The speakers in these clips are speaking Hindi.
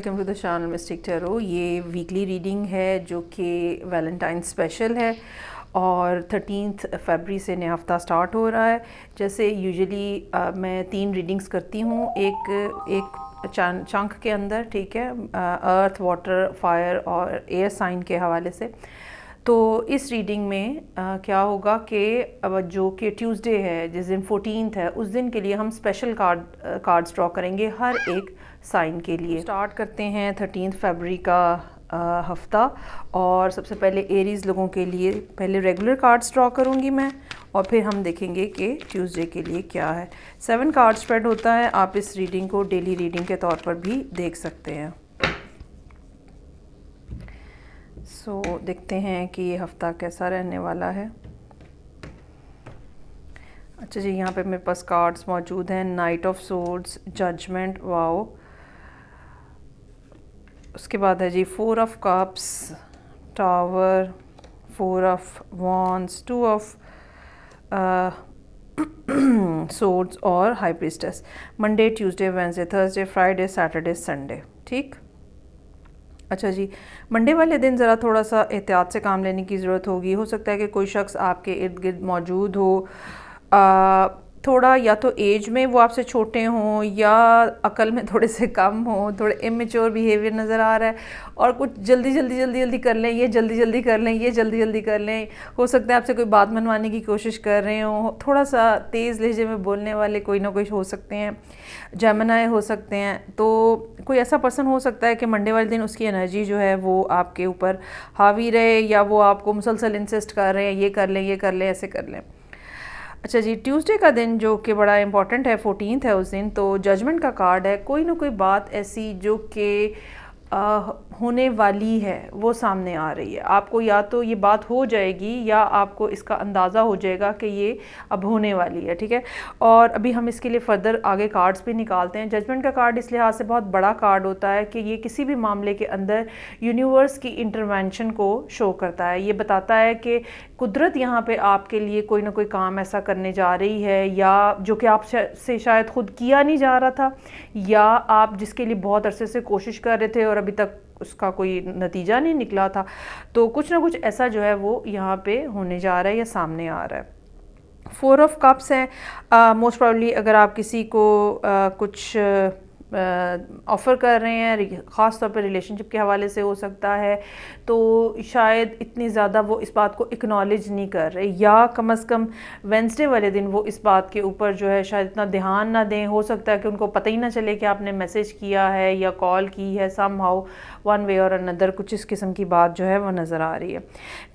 Welcome to the channel mystic tarot. ये वीकली रीडिंग है जो कि वैलेंटाइन स्पेशल है और 13 फरवरी से नया हफ्ता स्टार्ट हो रहा है। जैसे यूजुअली मैं 3 रीडिंग्स करती हूँ एक चंक के अंदर, ठीक है, अर्थ, वाटर, फायर और एयर साइन के हवाले से। तो इस रीडिंग में क्या होगा कि जो कि ट्यूसडे है, जिस दिन 14 है, उस दिन के लिए हम स्पेशल कार्ड्स ड्रॉ करेंगे हर एक साइन के लिए। स्टार्ट करते हैं 13 फरवरी का हफ्ता। और सबसे पहले एरीज़ लोगों के लिए पहले रेगुलर कार्ड्स ड्रॉ करूँगी मैं, और फिर हम देखेंगे कि ट्यूसडे के लिए क्या है। 7 कार्ड स्प्रेड होता है। आप इस रीडिंग को डेली रीडिंग के तौर पर भी देख सकते हैं। देखते हैं कि ये हफ्ता कैसा रहने वाला है। अच्छा जी, यहाँ पे मेरे पास कार्ड्स मौजूद हैं। Knight of swords, judgement, wow. उसके बाद है जी 4 of cups, tower, 4 of wands, 2 of swords और high priestess. Monday, Tuesday, Wednesday, Thursday, Friday, Saturday, Sunday. ठीक। अच्छा जी, मंडे वाले दिन ज़रा थोड़ा सा एहतियात से काम लेने की ज़रूरत होगी। हो सकता है कि कोई शख्स आपके इर्द गिर्द मौजूद हो, थोड़ा या तो एज में वो आपसे छोटे हों या अकल में थोड़े से कम हों, थोड़े इमेच्योर बिहेवियर नज़र आ रहा है, और कुछ जल्दी कर लें, ये जल्दी कर लें, ये जल्दी कर लें। हो सकता है आपसे कोई बात मनवाने की कोशिश कर रहे हों। थोड़ा सा तेज़ लहजे में बोलने वाले कोई ना कोई हो सकते हैं, जेमिनी हो सकते हैं। तो कोई ऐसा पर्सन हो सकता है कि मंडे वाले दिन उसकी एनर्जी जो है वो आपके ऊपर हावी रहे, या वो आपको मुसलसल इंसिस्ट कर रहे हैं ये कर लें, ऐसे कर लें। अच्छा जी, ट्यूसडे का दिन जो कि बड़ा इंपॉर्टेंट है, 14 है उस दिन, तो जजमेंट का कार्ड है। कोई ना कोई बात ऐसी जो कि होने वाली है वो सामने आ रही है। आपको या तो ये बात हो जाएगी या आपको इसका अंदाज़ा हो जाएगा कि ये अब होने वाली है, ठीक है। और अभी हम इसके लिए फ़र्दर आगे कार्ड्स भी निकालते हैं। जजमेंट का कार्ड इस लिहाज से बहुत बड़ा कार्ड होता है कि ये किसी भी मामले के अंदर यूनिवर्स की इंटरवेंशन को शो करता है। ये बताता है कि कुदरत यहाँ पे आपके लिए कोई ना कोई काम ऐसा करने जा रही है, या जो कि आप से शायद खुद किया नहीं जा रहा था, या आप जिसके लिए बहुत अरसे से कोशिश कर रहे थे और अभी तक उसका कोई नतीजा नहीं निकला था। तो कुछ ना कुछ ऐसा जो है वो यहाँ पे होने जा रहा है या सामने आ रहा है। 4 ऑफ कप्स हैं। मोस्ट प्रॉब्ली अगर आप किसी को कुछ ऑफ़र कर रहे हैं, ख़ास तौर पर रिलेशनशिप के हवाले से हो सकता है, तो शायद इतनी ज़्यादा वो इस बात को एक्नॉलेज नहीं कर रहे, या कम अज़ कम वेडनेसडे वाले दिन वो इस बात के ऊपर जो है शायद इतना ध्यान ना दें। हो सकता है कि उनको पता ही ना चले कि आपने मैसेज किया है या कॉल की है। समहाउ वन वे और अनदर कुछ इस किस्म की बात जो है वो नज़र आ रही है।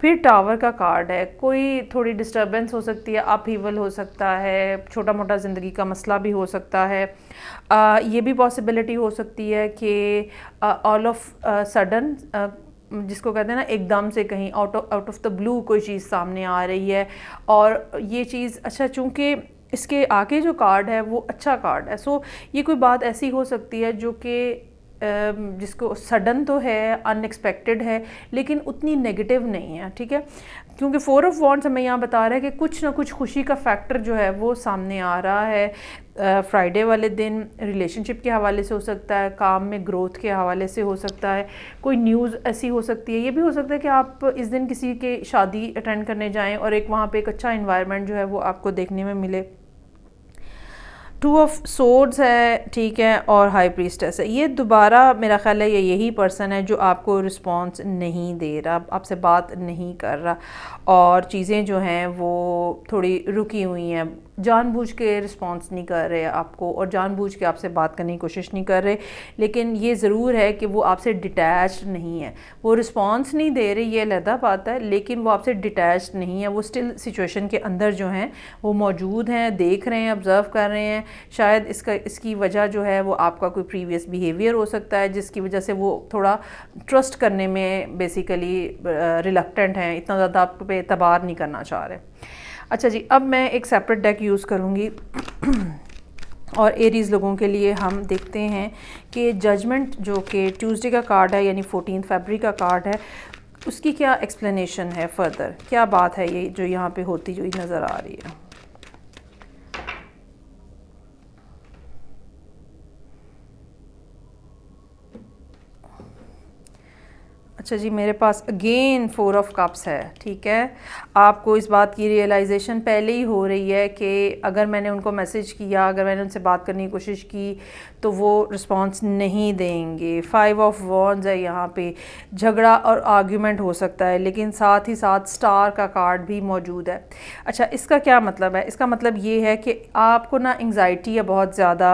फिर टावर का कार्ड है। कोई थोड़ी डिस्टर्बेंस हो सकती है, अपहीवल हो सकता है, छोटा मोटा ज़िंदगी का मसला भी हो सकता है। ये भी पॉसिबिलिटी हो सकती है कि ऑल ऑफ सडन, जिसको कहते हैं ना, एकदम से कहीं आउट ऑफ द ब्लू कोई चीज़ सामने आ रही है, और ये चीज़, अच्छा, चूँकि इसके आगे जो कार्ड है वो अच्छा कार्ड है, सो ये कोई बात ऐसी हो सकती है जो कि जिसको सडन तो है, अनएक्सपेक्टेड है, लेकिन उतनी नेगेटिव नहीं है, ठीक है। क्योंकि 4 ऑफ वॉन्ड्स हमें यहाँ बता रहा है कि कुछ ना कुछ खुशी का फैक्टर जो है वो सामने आ रहा है। फ्राइडे वाले दिन रिलेशनशिप के हवाले से हो सकता है, काम में ग्रोथ के हवाले से हो सकता है, कोई न्यूज़ ऐसी हो सकती है। ये भी हो सकता है कि आप इस दिन किसी के शादी अटेंड करने जाएं और एक वहाँ पे एक अच्छा इन्वायरमेंट जो है वो आपको देखने में मिले। 2 ऑफ सोर्ड्स है, ठीक है, और हाई प्रीस्टेस है। ये दोबारा मेरा ख्याल है ये यही पर्सन है जो आपको रिस्पॉन्स नहीं दे रहा, आपसे बात नहीं कर रहा, और चीज़ें जो हैं वो थोड़ी रुकी हुई हैं, जानबूझ के रिस्पॉन्स नहीं कर रहे आपको, और जानबूझ के आपसे बात करने की कोशिश नहीं कर रहे। लेकिन ये ज़रूर है कि वो आपसे डिटैच्ड नहीं है। वो रिस्पॉन्स नहीं दे रहे, ये अलहदा बात है, लेकिन वो आपसे डिटैच्ड नहीं है। वो स्टिल सिचुएशन के अंदर जो हैं वो मौजूद हैं, देख रहे हैं, ऑब्ज़र्व कर रहे हैं। शायद इसकी वजह जो है वो आपका कोई प्रीवियस बिहेवियर हो सकता है, जिसकी वजह से वो थोड़ा ट्रस्ट करने में बेसिकली रिलक्टेंट हैं, इतना ज़्यादा आप पे एतबार नहीं करना चाह रहे। अच्छा जी, अब मैं एक सेपरेट डेक यूज़ करूँगी और एरीज़ लोगों के लिए हम देखते हैं कि जजमेंट जो कि ट्यूसडे का कार्ड है, यानी 14 फरवरी का कार्ड है, उसकी क्या एक्सप्लेनेशन है, फ़र्दर क्या बात है ये जो यहाँ पे होती हुई नज़र आ रही है। अच्छा जी, मेरे पास अगेन 4 ऑफ कप्स है। ठीक है, आपको इस बात की रियलाइजेशन पहले ही हो रही है कि अगर मैंने उनको मैसेज किया, अगर मैंने उनसे बात करने की कोशिश की तो वो रिस्पांस नहीं देंगे। 5 ऑफ वॉन्ड्स है यहाँ पे, झगड़ा और आर्ग्यूमेंट हो सकता है, लेकिन साथ ही साथ स्टार का कार्ड भी मौजूद है। अच्छा, इसका क्या मतलब है? इसका मतलब ये है कि आपको ना एंग्जाइटी है बहुत ज़्यादा,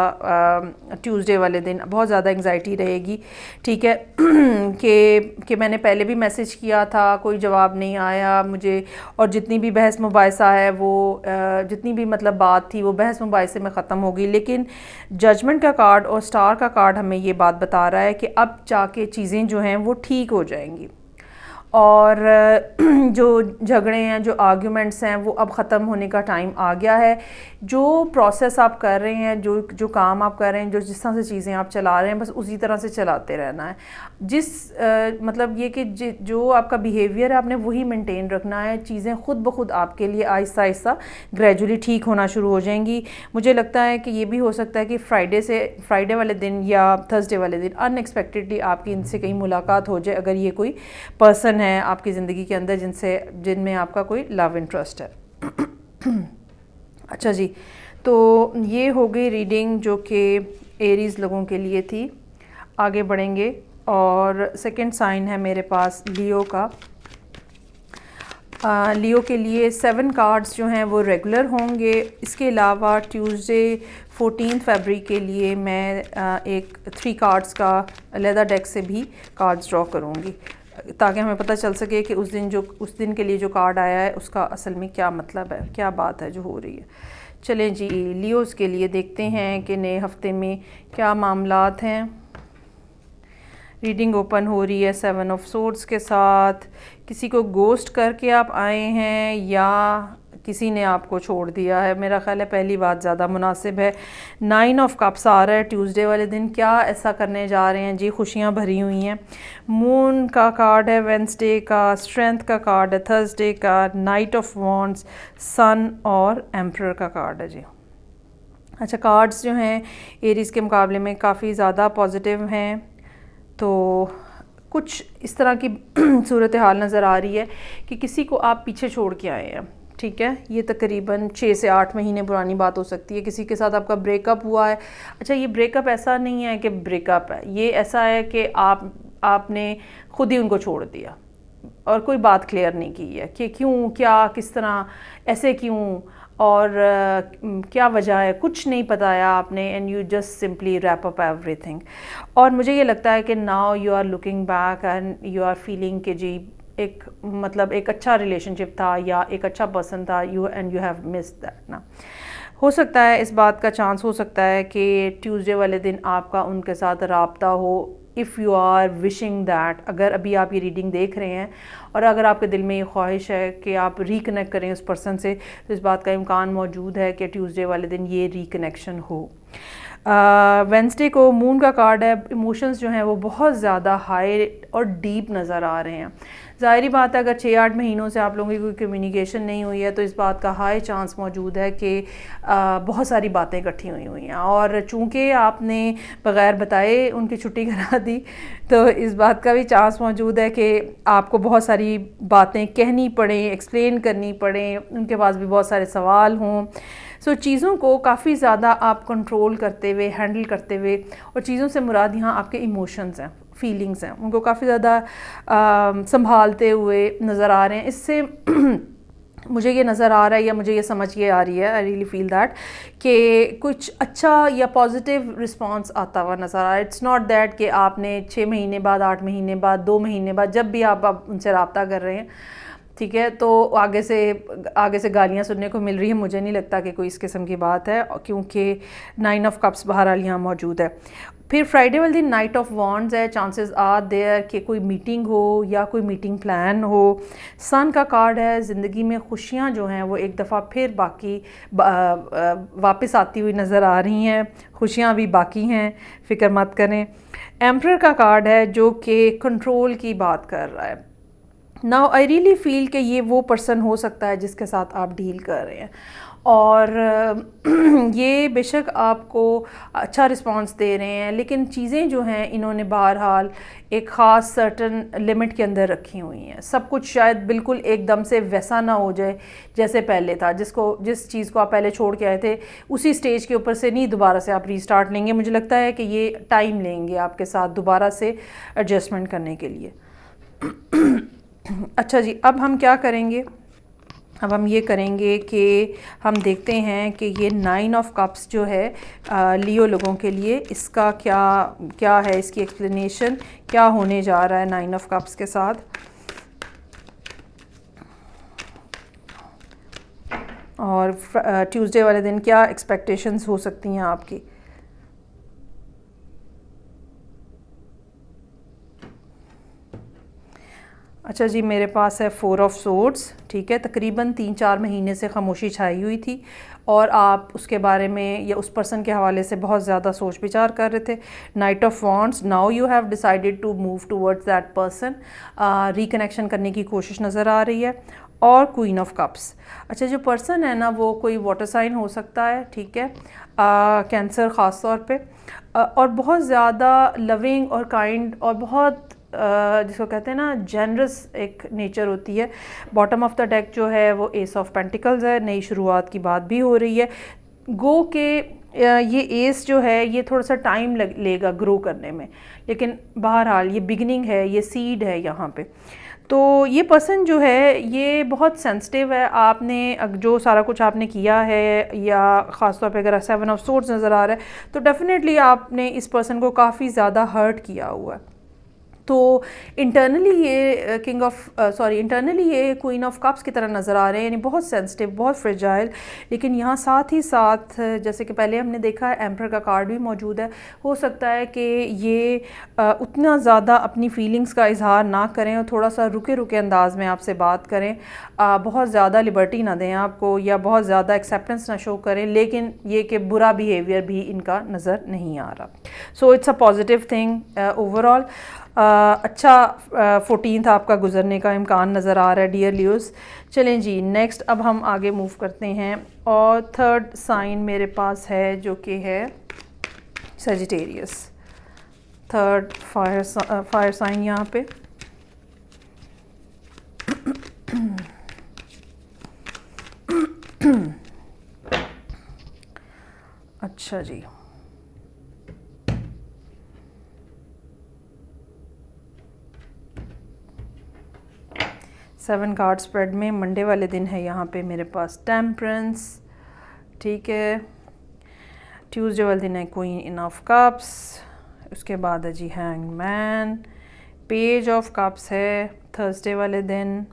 ट्यूसडे वाले दिन बहुत ज़्यादा एंग्जाइटी रहेगी। ठीक है कि मैंने पहले भी मैसेज किया था, कोई जवाब नहीं आया मुझे, और जितनी भी बहस मुबाहिसा है वो जितनी भी मतलब बात थी वो बहस मुबाहिसे में ख़त्म हो गई। लेकिन जजमेंट का कार्ड और स्टार का कार्ड हमें ये बात बता रहा है कि अब जाके चीज़ें जो हैं वो ठीक हो जाएंगी, और जो झगड़े हैं, जो आर्ग्यूमेंट्स हैं, वो अब ख़त्म होने का टाइम आ गया है। जो प्रोसेस आप कर रहे हैं, जो काम आप कर रहे हैं, जिस तरह से चीज़ें आप चला रहे हैं, बस उसी तरह से चलाते रहना है। मतलब ये कि जो आपका बिहेवियर है आपने वही मेंटेन रखना है। चीज़ें खुद ब खुद आपके लिए आहिस्ता आहिस्ता ग्रेजुअली ठीक होना शुरू हो जाएंगी। मुझे लगता है कि ये भी हो सकता है कि फ्राइडे वाले दिन या थर्सडे वाले दिन अनएक्सपेक्टेडली आपकी इनसे कहीं मुलाकात हो जाए, अगर ये कोई पर्सन है आपकी ज़िंदगी के अंदर जिनमें आपका कोई लव इंटरेस्ट है। अच्छा जी, तो ये हो गई रीडिंग जो कि एरीज़ लोगों के लिए थी। आगे बढ़ेंगे, और सेकंड साइन है मेरे पास लियो का। लियो के लिए 7 कार्ड्स जो हैं वो रेगुलर होंगे। इसके अलावा ट्यूसडे 14 फरवरी के लिए मैं एक 3 कार्ड्स का लेदर डेक से भी कार्ड्स ड्रॉ करूँगी, ताकि हमें पता चल सके कि उस दिन के लिए जो कार्ड आया है उसका असल में क्या मतलब है, क्या बात है जो हो रही है। चलें जी, लियोज़ के लिए देखते हैं कि नए हफ्ते में क्या मामलात हैं। रीडिंग ओपन हो रही है 7 ऑफ सोर्ड्स के साथ। किसी को गोस्ट करके आप आए हैं या किसी ने आपको छोड़ दिया है, मेरा ख्याल है पहली बात ज़्यादा मुनासिब है। 9 ऑफ कप्स आ रहा है ट्यूसडे वाले दिन। क्या ऐसा करने जा रहे हैं जी? खुशियाँ भरी हुई हैं। मून का कार्ड है वेंसडे का, स्ट्रेंथ का कार्ड है थर्सडे का, नाइट ऑफ वॉन्ड्स, सन और एम्परर का कार्ड है जी। अच्छा, कार्ड्स जो हैं एरीज़ के मुकाबले में काफ़ी ज़्यादा पॉजिटिव हैं, तो कुछ इस तरह की सूरत हाल नज़र आ रही है कि किसी को आप पीछे छोड़ के आए हैं। ठीक है, ये तकरीबन 6 से 8 महीने पुरानी बात हो सकती है। किसी के साथ आपका ब्रेकअप हुआ है। अच्छा, ये ब्रेकअप ऐसा नहीं है कि ब्रेकअप है, ये ऐसा है कि आपने खुद ही उनको छोड़ दिया और कोई बात क्लियर नहीं की है कि क्यों, क्या, किस तरह, ऐसे क्यों, और क्या वजह है, कुछ नहीं बताया आपने, and you just simply wrap up everything. और मुझे ये लगता है कि now you are looking back and you are feeling कि जी एक अच्छा रिलेशनशिप था या एक अच्छा पर्सन था, यू हैव मिस्ड दैट ना। हो सकता है, इस बात का चांस हो सकता है कि ट्यूसडे वाले दिन आपका उनके साथ राब्ता हो, if you are wishing that. अगर अभी आप ये रीडिंग देख रहे हैं और अगर आपके दिल में ये ख्वाहिश है कि आप रिकनेक्ट करें उस पर्सन से, तो इस बात का इम्कान मौजूद है कि ट्यूसडे वाले दिन ये रिकनेक्शन हो। वेंसडे को मून का कार्ड है। इमोशंस जो हैं वो बहुत ज़्यादा हाई और डीप नज़र आ रहे हैं। ज़ाहिरी बात है, अगर 6-8 महीनों से आप लोगों की कोई कम्युनिकेशन नहीं हुई है तो इस बात का हाई चांस मौजूद है कि बहुत सारी बातें इकट्ठी हुई हैं, और चूँकि आपने बग़ैर बताए उनकी छुट्टी करा दी, तो इस बात का भी चांस मौजूद है कि आपको बहुत सारी बातें कहनी पड़ें, एक्सप्लेन करनी पड़ें, उनके पास भी बहुत सारे सवाल हों। सो चीज़ों को काफ़ी ज़्यादा आप कंट्रोल करते हुए, हैंडल करते हुए, और चीज़ों से मुराद यहाँ आपके इमोशंस हैं, फीलिंग्स हैं, उनको काफ़ी ज़्यादा संभालते हुए नज़र आ रहे हैं। इससे मुझे ये नज़र आ रहा है, या मुझे ये समझ ये आ रही है, आई रियली फील दैट, कि कुछ अच्छा या पॉजिटिव रिस्पांस आता हुआ नज़र आ रहा है। इट्स नॉट दैट कि आपने 6 महीने बाद, 8 महीने बाद, 2 महीने बाद, जब भी आप उनसे रब्ता कर रहे हैं, ठीक है, तो आगे से गालियाँ सुनने को मिल रही है। मुझे नहीं लगता कि कोई इस किस्म की बात है, क्योंकि 9 ऑफ कप्स बहरहाल यहाँ मौजूद है। फिर फ्राइडे वाले दिन नाइट ऑफ वॉन्ड्स है। चांसेस आर देयर कि कोई मीटिंग हो या कोई मीटिंग प्लान हो। सन का कार्ड है। ज़िंदगी में खुशियाँ जो हैं वो एक दफ़ा फिर वापस आती हुई नज़र आ रही हैं। खुशियाँ भी बाकी हैं, फ़िक्र मत करें। एम्परर का कार्ड है जो कि कंट्रोल की बात कर रहा है। नाउ आई रियली फील कि ये वो पर्सन हो सकता है जिसके साथ आप डील कर रहे हैं, और ये बेशक आपको अच्छा रिस्पांस दे रहे हैं, लेकिन चीज़ें जो हैं इन्होंने बहरहाल एक ख़ास सर्टन लिमिट के अंदर रखी हुई हैं। सब कुछ शायद बिल्कुल एकदम से वैसा ना हो जाए जैसे पहले था, जिस चीज़ को आप पहले छोड़ के आए थे उसी स्टेज के ऊपर से नहीं दोबारा से आप रीस्टार्ट लेंगे। मुझे लगता है कि ये टाइम लेंगे आपके साथ दोबारा से एडजस्टमेंट करने के लिए। अच्छा जी, अब हम क्या करेंगे, अब हम ये करेंगे कि हम देखते हैं कि ये 9 ऑफ कप्स जो है लियो लोगों के लिए, इसका क्या क्या है, इसकी एक्सप्लेनेशन क्या होने जा रहा है 9 ऑफ कप्स के साथ। और ट्यूसडे वाले दिन क्या एक्सपेक्टेशंस हो सकती हैं आपकी। अच्छा जी, मेरे पास है 4 ऑफ सोर्ड्स। ठीक है, तकरीबन 3-4 महीने से खामोशी छाई हुई थी और आप उसके बारे में या उस पर्सन के हवाले से बहुत ज़्यादा सोच विचार कर रहे थे। Knight of wands, now you have decided to move towards that person, reconnection करने की कोशिश नज़र आ रही है। और क्वीन ऑफ कप्स, अच्छा जो पर्सन है ना वो कोई वाटर साइन हो सकता है, ठीक है, कैंसर ख़ास तौर पे, और बहुत ज़्यादा लविंग और काइंड और बहुत जिसको कहते हैं ना जेनरस एक नेचर होती है। बॉटम ऑफ द डेक जो है वो एस ऑफ पेंटिकल्स है, नई शुरुआत की बात भी हो रही है। गो के ये एस जो है ये थोड़ा सा टाइम लेगा ग्रो करने में, लेकिन बहरहाल ये बिगिनिंग है, ये सीड है यहाँ पे। तो ये पर्सन जो है ये बहुत सेंसिटिव है। आपने जो सारा कुछ आपने किया है, या ख़ास तौर पे अगर 7 ऑफ सोर्ड्स नज़र आ रहा है तो डेफिनेटली आपने इस पर्सन को काफ़ी ज़्यादा हर्ट किया हुआ है। तो इंटरनली ये क्वीन ऑफ कप्स की तरह नज़र आ रहे हैं, यानी बहुत सेंसिटिव, बहुत फ्रेजाइल। लेकिन यहाँ साथ ही साथ जैसे कि पहले हमने देखा है एम्पर का कार्ड भी मौजूद है। हो सकता है कि ये उतना ज़्यादा अपनी फीलिंग्स का इजहार ना करें और थोड़ा सा रुके रुके अंदाज में आपसे बात करें, बहुत ज़्यादा लिबर्टी ना दें आपको या बहुत ज़्यादा एक्सेप्टेंस ना शो करें, लेकिन ये कि बुरा बिहेवियर भी इनका नज़र नहीं आ रहा। So it's a positive thing overall. अच्छा 14th आपका गुजरने का इम्कान नज़र आ रहा है डियर लियोस। चलें जी, नेक्स्ट अब हम आगे मूव करते हैं और थर्ड साइन मेरे पास है जो कि है सजिटेरियस, थर्ड फायर साइन यहाँ पे। अच्छा जी, 7 कार्ड स्प्रेड में मंडे वाले दिन है यहाँ पे मेरे पास टेम्परेंस, ठीक है। ट्यूसडे वाले दिन है क्वीन ऑफ कप्स, उसके बाद है जी हैंगमैन, पेज ऑफ कप्स है थर्सडे वाले दिन,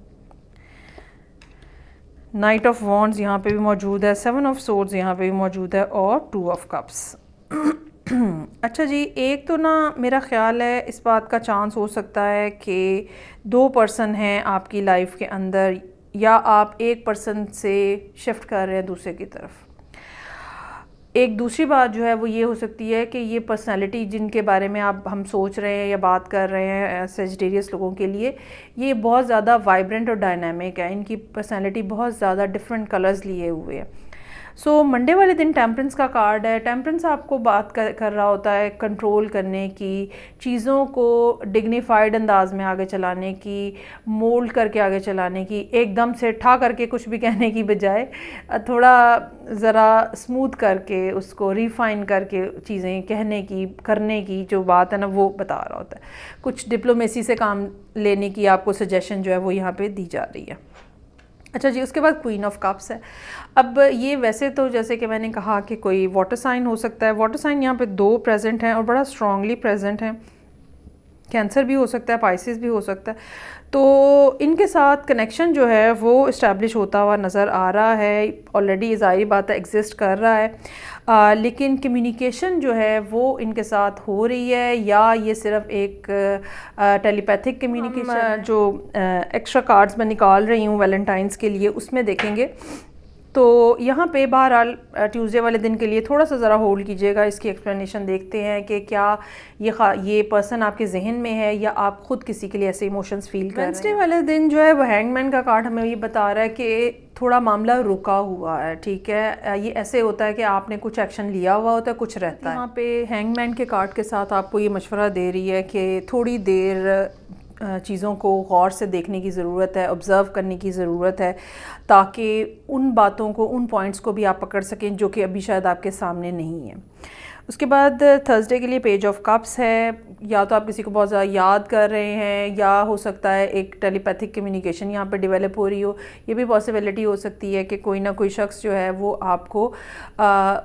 नाइट ऑफ वॉन्ड्स यहाँ पे भी मौजूद है, 7 ऑफ सोर्ड्स यहाँ पे भी मौजूद है और 2 ऑफ कप्स। अच्छा जी, एक तो ना मेरा ख़्याल है इस बात का चांस हो सकता है कि 2 पर्सन हैं आपकी लाइफ के अंदर, या आप एक पर्सन से शिफ्ट कर रहे हैं दूसरे की तरफ। एक दूसरी बात जो है वो ये हो सकती है कि ये पर्सनालिटी जिनके बारे में हम सोच रहे हैं या बात कर रहे हैं सेजिटेरियस लोगों के लिए, ये बहुत ज़्यादा वाइब्रेंट और डायनामिक है। इनकी पर्सनालिटी बहुत ज़्यादा डिफरेंट कलर्स लिए हुए है। सो मंडे वाले दिन टेम्परेंस का कार्ड है। टेम्परेंस आपको बात कर रहा होता है कंट्रोल करने की, चीज़ों को डिग्निफाइड अंदाज में आगे चलाने की, मोल्ड करके आगे चलाने की, एकदम से ठा करके कुछ भी कहने की बजाय थोड़ा ज़रा स्मूथ करके उसको रिफ़ाइन करके चीज़ें कहने की, करने की जो बात है ना वो बता रहा होता है। कुछ डिप्लोमेसी से काम लेने की आपको सजेशन जो है वो यहाँ पे दी जा रही है। अच्छा जी, उसके बाद क्वीन ऑफ कप्स है। अब ये वैसे तो जैसे कि मैंने कहा कि कोई वाटर साइन हो सकता है। वाटर साइन यहाँ पे 2 प्रेजेंट हैं और बड़ा स्ट्रांगली प्रेजेंट हैं। कैंसर भी हो सकता है, पाइसिस भी हो सकता है। तो इनके साथ कनेक्शन जो है वो इस्टेब्लिश होता हुआ नज़र आ रहा है, ऑलरेडी ज़ाहिर बात है एग्जिस्ट कर रहा है, लेकिन कम्युनिकेशन जो है वो इनके साथ हो रही है, या ये सिर्फ एक टेलीपैथिक कम्युनिकेशन। जो एक्स्ट्रा कार्ड्स मैं निकाल रही हूँ वैलेंटाइंस के लिए, उसमें देखेंगे तो यहाँ पे बहरहाल ट्यूसडे वाले दिन के लिए थोड़ा सा ज़रा होल्ड कीजिएगा, इसकी एक्सप्लेनेशन देखते हैं कि क्या ये पर्सन आपके जहन में है या आप ख़ुद किसी के लिए ऐसे इमोशंस फील कर रहे हैं। वेडनेसडे वाले दिन जो है वो हैंगमैन का कार्ड हमें ये बता रहा है कि थोड़ा मामला रुका हुआ है, ठीक है। ये ऐसे होता है कि आपने कुछ एक्शन लिया हुआ होता है, कुछ रहता है। यहाँ पे हैंगमैन के कार्ड के साथ आपको ये मशवरा दे रही है कि थोड़ी देर चीज़ों को गौर से देखने की ज़रूरत है, ऑब्ज़र्व करने की ज़रूरत है, ताकि उन बातों को, उन पॉइंट्स को भी आप पकड़ सकें जो कि अभी शायद आपके सामने नहीं है। उसके बाद थर्सडे के लिए पेज ऑफ कप्स है, या तो आप किसी को बहुत ज़्यादा याद कर रहे हैं या हो सकता है एक टेलीपैथिक कम्युनिकेशन यहाँ पे डेवलप हो रही हो। ये भी पॉसिबिलिटी हो सकती है कि कोई ना कोई शख्स जो है वो आपको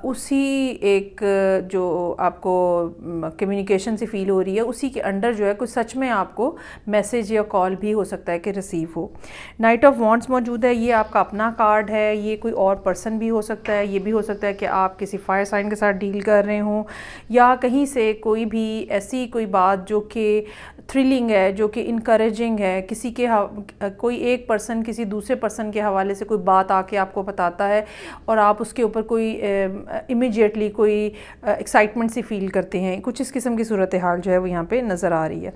उसी एक जो आपको कम्युनिकेशन से फ़ील हो रही है उसी के अंडर जो है कुछ सच में आपको मैसेज या कॉल भी हो सकता है कि रिसीव हो। नाइट ऑफ वॉन्ड्स मौजूद है, ये आपका अपना कार्ड है, ये कोई और पर्सन भी हो सकता है। ये भी हो सकता है कि आप किसी फायर साइन के साथ डील कर रहे हों या कहीं से कोई भी ऐसी कोई बात जो कि थ्रिलिंग है, जो कि इनकरेजिंग है, किसी के कोई एक पर्सन किसी दूसरे पर्सन के हवाले से कोई बात आके आपको बताता है और आप उसके ऊपर कोई इमीडिएटली कोई एक्साइटमेंट सी फील करते हैं। कुछ इस किस्म की सूरत हाल जो है वो यहाँ पे नज़र आ रही है,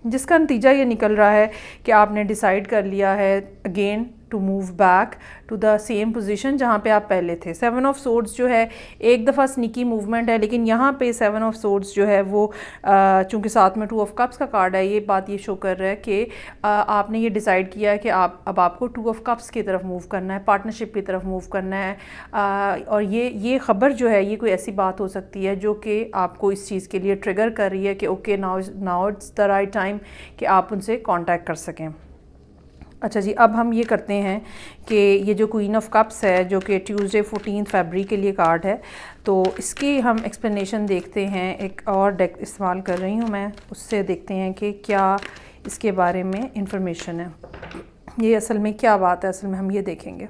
जिसका नतीजा ये निकल रहा है कि आपने डिसाइड कर लिया है again to move back to the same position जहाँ पे आप पहले थे। 7 ऑफ सोर्ड्स जो है एक दफ़ा स्नीकी मूवमेंट है, लेकिन यहाँ पे 7 ऑफ सोर्ड्स जो है वो चूँकि साथ में 2 ऑफ कप्स का कार्ड है, ये बात ये शो कर रहा है कि आपने ये डिसाइड किया है कि अब आपको 2 ऑफ कप्स की तरफ मूव करना है, पार्टनरशिप की तरफ मूव करना है। और ये ख़बर जो है ये कोई ऐसी बात हो सकती है जो कि आपको इस चीज़ के लिए ट्रिगर कर रही है कि okay now it's the right time कि आप उनसे कॉन्टैक्ट कर सकें। अच्छा जी, अब हम ये करते हैं कि ये जो क्वीन ऑफ कप्स है जो कि ट्यूसडे 14 फरवरी के लिए कार्ड है, तो इसकी हम एक्सप्लेनेशन देखते हैं। एक और डेक इस्तेमाल कर रही हूँ मैं, उससे देखते हैं कि क्या इसके बारे में इंफॉर्मेशन है, ये असल में क्या बात है। असल में हम ये देखेंगे।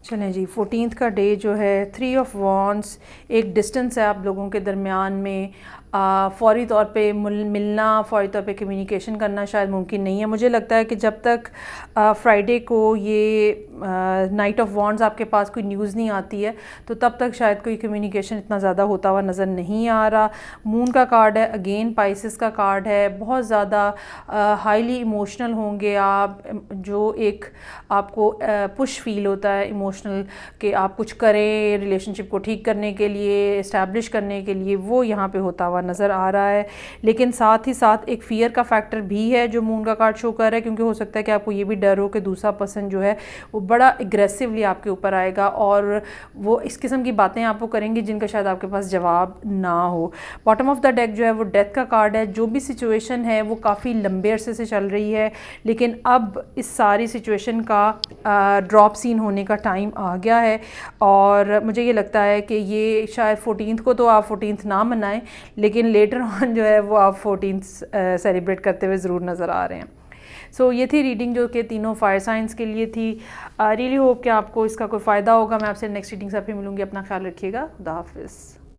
चलें जी, 14 का डे जो है 3 ऑफ वॉन्ड्स, एक डिस्टेंस है आप लोगों के दरमियान में। फ़ौरी तौर पे मिलना, फ़ौरी तौर पे कम्युनिकेशन करना शायद मुमकिन नहीं है। मुझे लगता है कि जब तक फ्राइडे को ये नाइट ऑफ वॉन्ड्स आपके पास कोई न्यूज़ नहीं आती है तो तब तक शायद कोई कम्युनिकेशन इतना ज़्यादा होता हुआ नज़र नहीं आ रहा। मून का कार्ड है, अगेन पाइसेस का कार्ड है, बहुत ज़्यादा हाईली इमोशनल होंगे आप, जो एक आपको पुश फील होता है इमोशनल कि आप कुछ करें रिलेशनशिप को ठीक करने के लिए, इस्टेब्लिश करने के लिए, वो यहाँ पे होता हुआ नज़र आ रहा है। लेकिन साथ ही साथ एक फ़ियर का फैक्टर भी है जो मून का कार्ड शो कर रहा है, क्योंकि हो सकता है कि आपको ये भी डर हो कि दूसरा पर्सन जो है वो बड़ा एग्रेसिवली आपके ऊपर आएगा और वो इस किस्म की बातें आपको करेंगे जिनका शायद आपके पास जवाब ना हो। बॉटम ऑफ द डेक जो है वो डेथ का कार्ड है। जो भी सिचुएशन है वो काफ़ी लंबे अरसे से चल रही है, लेकिन अब इस सारी सिचुएशन का ड्रॉप सीन होने का टाइम आ गया है। और मुझे ये लगता है कि ये शायद 14 को तो आप 14 ना मनाएं, लेकिन लेटर ऑन जो है वो आप 14 सेलिब्रेट करते हुए ज़रूर नज़र आ रहे हैं। सो ये थी रीडिंग जो कि तीनों फायर साइंस के लिए थी। रियली होप कि आपको इसका कोई फ़ायदा होगा। मैं आपसे नेक्स्ट रीडिंग से फिर मिलूँगी। अपना ख्याल रखिएगा। खुदा हाफिज़।